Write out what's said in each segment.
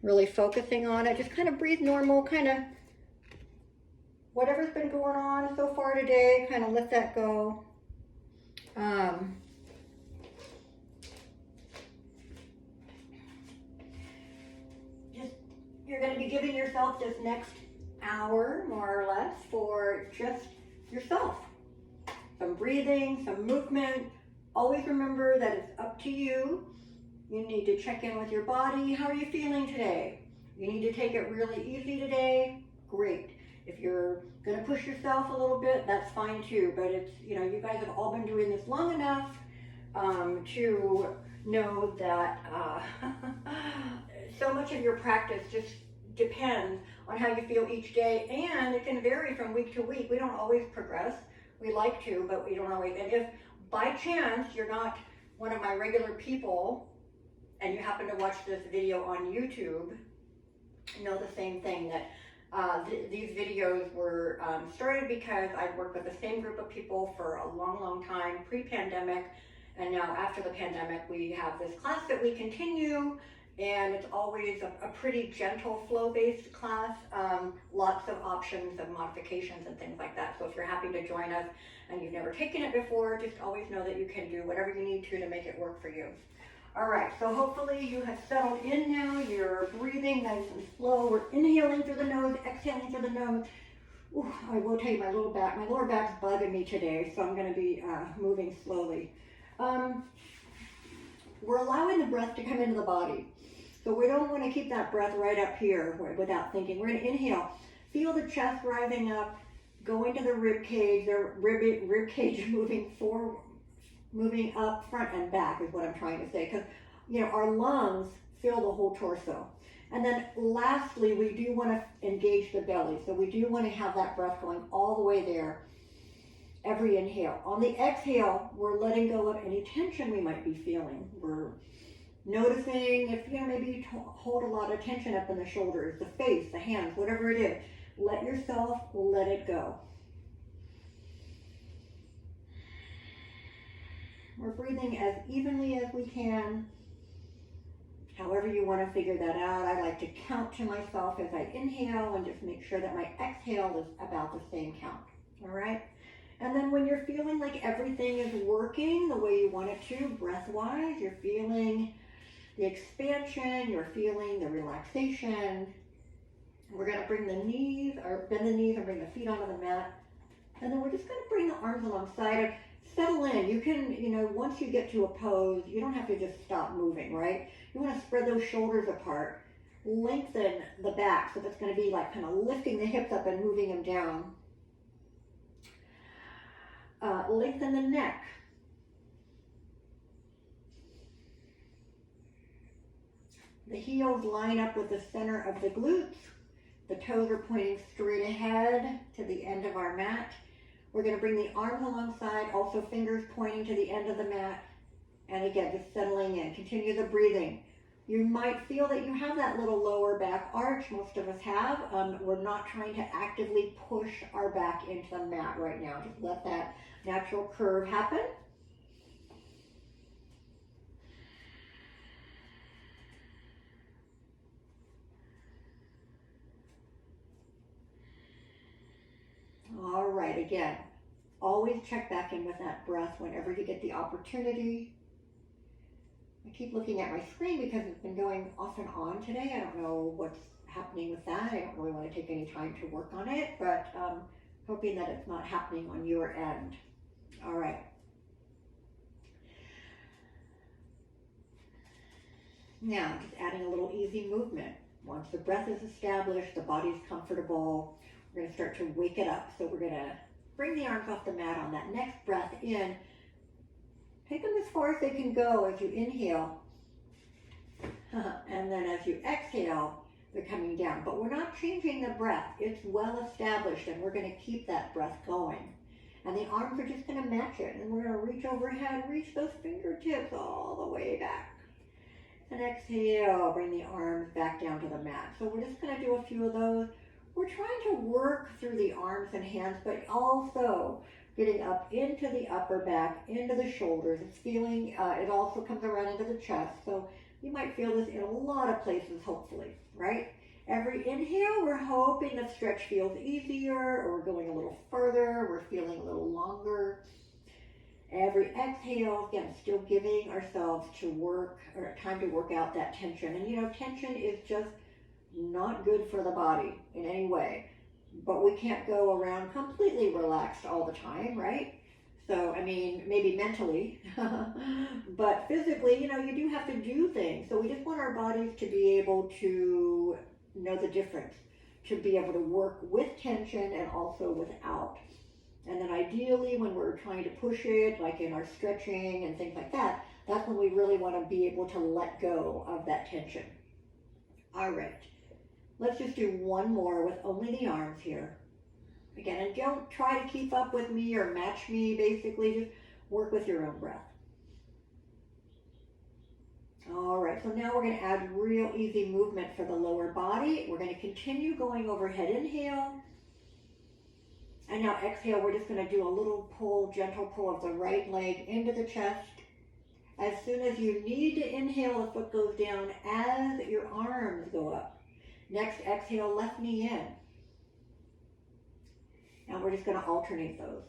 really focusing on it. Just kind of breathe normal, kind of whatever's been going on so far today, kind of let that go. Just, you're going to be giving yourself this next hour, more or less, for just yourself. Some breathing, some movement. Always remember that it's up to you. You need to check in with your body. How are you feeling today? You need to take it really easy today. Great. If you're going to push yourself a little bit, that's fine too. But it's, you guys have all been doing this long enough to know that so much of your practice just depends on how you feel each day, and it can vary from week to week. We don't always progress. We like to, but we don't always. And if by chance you're not one of my regular people and you happen to watch this video on YouTube, know the same thing, that these videos were started because I worked with the same group of people for a long time, pre-pandemic, and now after the pandemic we have this class that we continue, and it's always a pretty gentle flow-based class, lots of options of modifications and things like that. So if you're happy to join us and you've never taken it before, just always know that you can do whatever you need to make it work for you. All right, so hopefully you have settled in now. You're breathing nice and slow. We're inhaling through the nose, exhaling through the nose. Ooh, I will tell you, my lower back's bugging me today, so I'm going to be moving slowly. We're allowing the breath to come into the body. So we don't want to keep that breath right up here without thinking. We're going to inhale. Feel the chest rising up, going to the rib cage. The rib cage moving forward, moving up, front and back is what I'm trying to say. Because our lungs fill the whole torso. And then lastly, we do want to engage the belly. So we do want to have that breath going all the way there. Every inhale. On the exhale, we're letting go of any tension we might be feeling. We're noticing if maybe you hold a lot of tension up in the shoulders, the face, the hands, whatever it is. Let yourself let it go. We're breathing as evenly as we can. However you want to figure that out. I like to count to myself as I inhale and just make sure that my exhale is about the same count. All right? And then when you're feeling like everything is working the way you want it to, breath-wise, you're feeling the expansion, you're feeling the relaxation. We're going to bring the knees, or bend the knees and bring the feet onto the mat. And then we're just going to bring the arms alongside. Settle in. You can, once you get to a pose, you don't have to just stop moving, right? You want to spread those shoulders apart. Lengthen the back. So that's going to be like kind of lifting the hips up and moving them down. Lengthen the neck. The heels line up with the center of the glutes. The toes are pointing straight ahead to the end of our mat. We're going to bring the arms alongside, also fingers pointing to the end of the mat. And again, just settling in. Continue the breathing. You might feel that you have that little lower back arch. Most of us have. We're not trying to actively push our back into the mat right now. Just let that natural curve happen. All right, again, always check back in with that breath whenever you get the opportunity. I keep looking at my screen because it's been going off and on today. I don't know what's happening with that. I don't really want to take any time to work on it, but hoping that it's not happening on your end. All right. Now, just adding a little easy movement. Once the breath is established, the body's comfortable, we're going to start to wake it up. So we're going to bring the arms off the mat on that next breath in. Take them as far as they can go as you inhale. And then as you exhale, they're coming down. But we're not changing the breath. It's well established, and we're going to keep that breath going. And the arms are just going to match it. And we're going to reach overhead, reach those fingertips all the way back. And exhale, bring the arms back down to the mat. So we're just going to do a few of those. We're trying to work through the arms and hands, but also getting up into the upper back, into the shoulders. It's feeling, it also comes around into the chest. So You might feel this in a lot of places, hopefully, right? Every inhale, we're hoping the stretch feels easier, or we're going a little further, we're feeling a little longer. Every exhale, again, still giving ourselves to work, or time to work out that tension. And you know, tension is just not good for the body in any way. But we can't go around completely relaxed all the time, right? So, I mean, maybe mentally, but physically, you know, you do have to do things. So we just want our bodies to be able to know the difference, to be able to work with tension and also without. And then ideally, when we're trying to push it, like in our stretching and things like that, that's when we really want to be able to let go of that tension. All right. Let's just do one more with only the arms here. Again, and don't try to keep up with me or match me, basically, just work with your own breath. All right, so now we're going to add real easy movement for the lower body. We're going to continue going overhead, inhale. And now exhale, we're just going to do a little pull, gentle pull of the right leg into the chest. As soon as you need to inhale, the foot goes down as your arms go up. Next, exhale, left knee in. And we're just going to alternate those.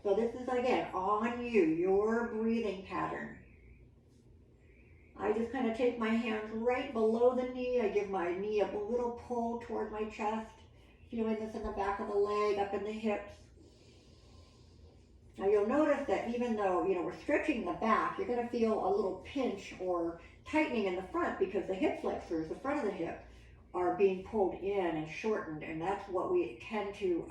So this is, again, on you, your breathing pattern. I just kind of take my hands right below the knee. I give my knee a little pull toward my chest, feeling this in the back of the leg, up in the hips. Now you'll notice that even though, you know, we're stretching the back, you're going to feel a little pinch or tightening in the front because the hip flexors, the front of the hip, are being pulled in and shortened, and that's what we tend to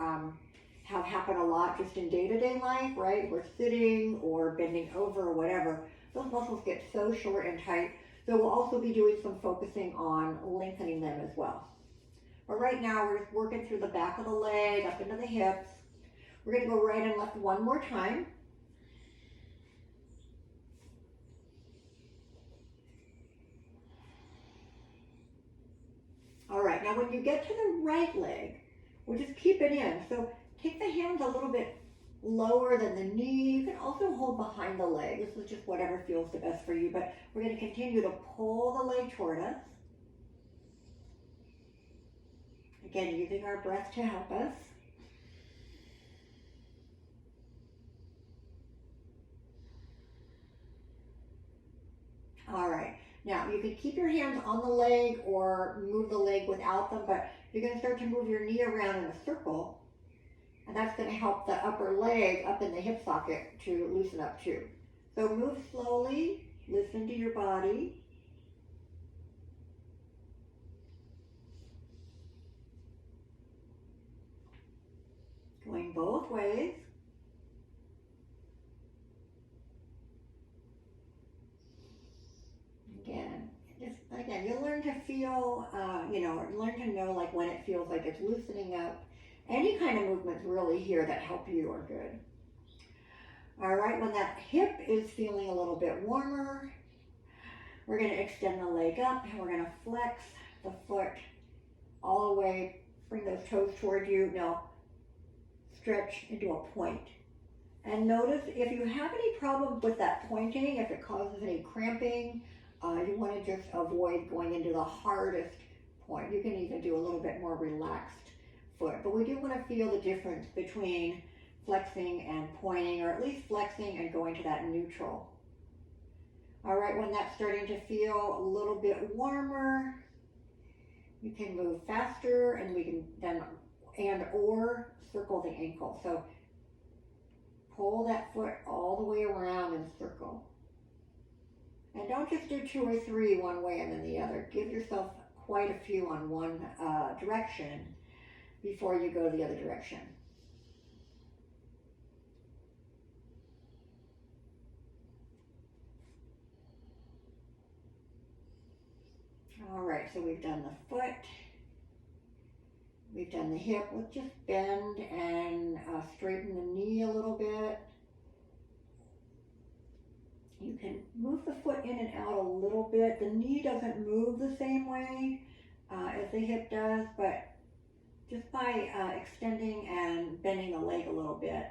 have happen a lot just in day-to-day life, right? We're sitting or bending over or whatever. Those muscles get so short and tight. So we'll also be doing some focusing on lengthening them as well. But right now we're just working through the back of the leg, up into the hips. We're going to go right and left one more time. All right, now when you get to the right leg, we'll just keep it in. So take the hands a little bit lower than the knee. You can also hold behind the leg. This is just whatever feels the best for you, but we're going to continue to pull the leg toward us. Again, using our breath to help us. All right. Now, you can keep your hands on the leg or move the leg without them, but you're going to start to move your knee around in a circle, and that's going to help the upper leg up in the hip socket to loosen up too. So move slowly, listen to your body. Going both ways. Again, you'll learn to feel, learn to know like when it feels like it's loosening up. Any kind of movements really here that help you are good. All right, when that hip is feeling a little bit warmer, we're going to extend the leg up and we're going to flex the foot all the way, bring those toes toward you. Now, stretch into a point. And notice if you have any problems with that pointing, if it causes any cramping, you want to just avoid going into the hardest point. You can even do a little bit more relaxed foot. But we do want to feel the difference between flexing and pointing, or at least flexing and going to that neutral. All right, when that's starting to feel a little bit warmer, you can move faster, and we can then or circle the ankle. So pull that foot all the way around and circle. And don't just do 2 or 3 one way and then the other. Give yourself quite a few on one direction before you go the other direction. All right, so we've done the foot, we've done the hip. Let's just bend and straighten the knee a little bit. You can move the foot in and out a little bit. The knee doesn't move the same way as the hip does, but just by extending and bending the leg a little bit,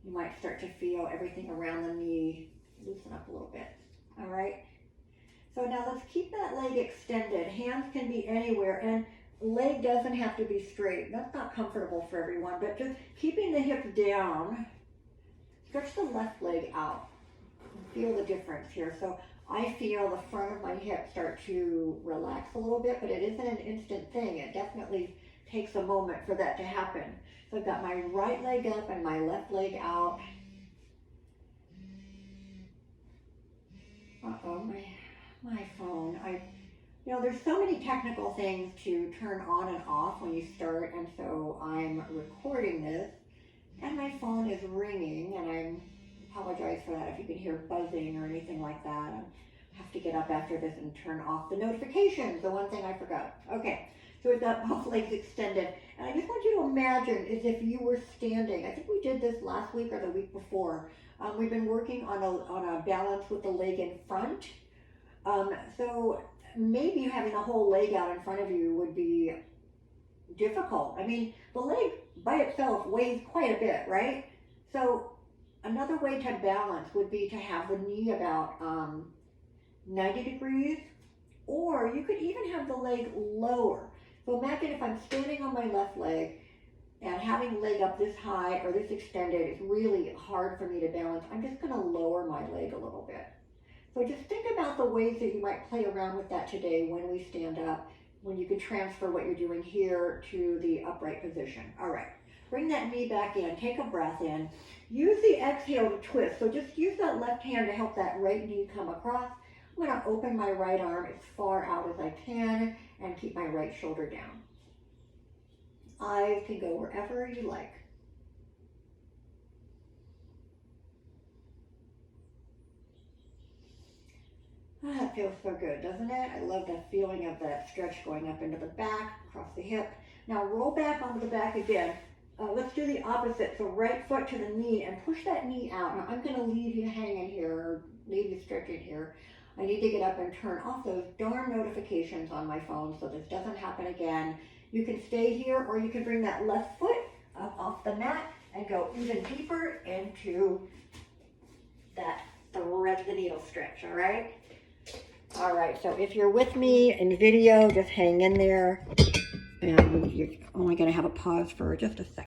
you might start to feel everything around the knee loosen up a little bit. All right. So now let's keep that leg extended. Hands can be anywhere, and leg doesn't have to be straight. That's not comfortable for everyone, but just keeping the hips down. Stretch the left leg out. Feel the difference here. So I feel the front of my hip start to relax a little bit, but it isn't an instant thing. It definitely takes a moment for that to happen. So I've got my right leg up and my left leg out. Uh-oh, my phone. You know, there's so many technical things to turn on and off when you start, and so I'm recording this, and my phone is ringing, and I apologize for that if you can hear buzzing or anything like that. I have to get up after this and turn off the notifications, the one thing I forgot. Okay, so we've got both legs extended, and I just want you to imagine as if you were standing. I think we did this last week or the week before. We've been working on a balance with the leg in front. So maybe having the whole leg out in front of you would be difficult. I mean, the leg by itself weighs quite a bit, right? So another way to balance would be to have the knee about 90 degrees, or you could even have the leg lower. So imagine if I'm standing on my left leg and having the leg up this high or this extended is really hard for me to balance. I'm just going to lower my leg a little bit. So just think about the ways that you might play around with that today when we stand up, when you can transfer what you're doing here to the upright position. All right, bring that knee back in, take a breath in. Use the exhale to twist. So just use that left hand to help that right knee come across. I'm going to open my right arm as far out as I can and keep my right shoulder down. Eyes can go wherever you like. That feels so good, doesn't it? I love the feeling of that stretch going up into the back, across the hip. Now roll back onto the back again. Let's do the opposite. So right foot to the knee and push that knee out. Now I'm going to leave you hanging here, or leave you stretching here. I need to get up and turn off those darn notifications on my phone so this doesn't happen again. You can stay here, or you can bring that left foot up off the mat and go even deeper into that thread the needle stretch, all right? All right, so if you're with me in video, just hang in there. And you're only going to have a pause for just a second.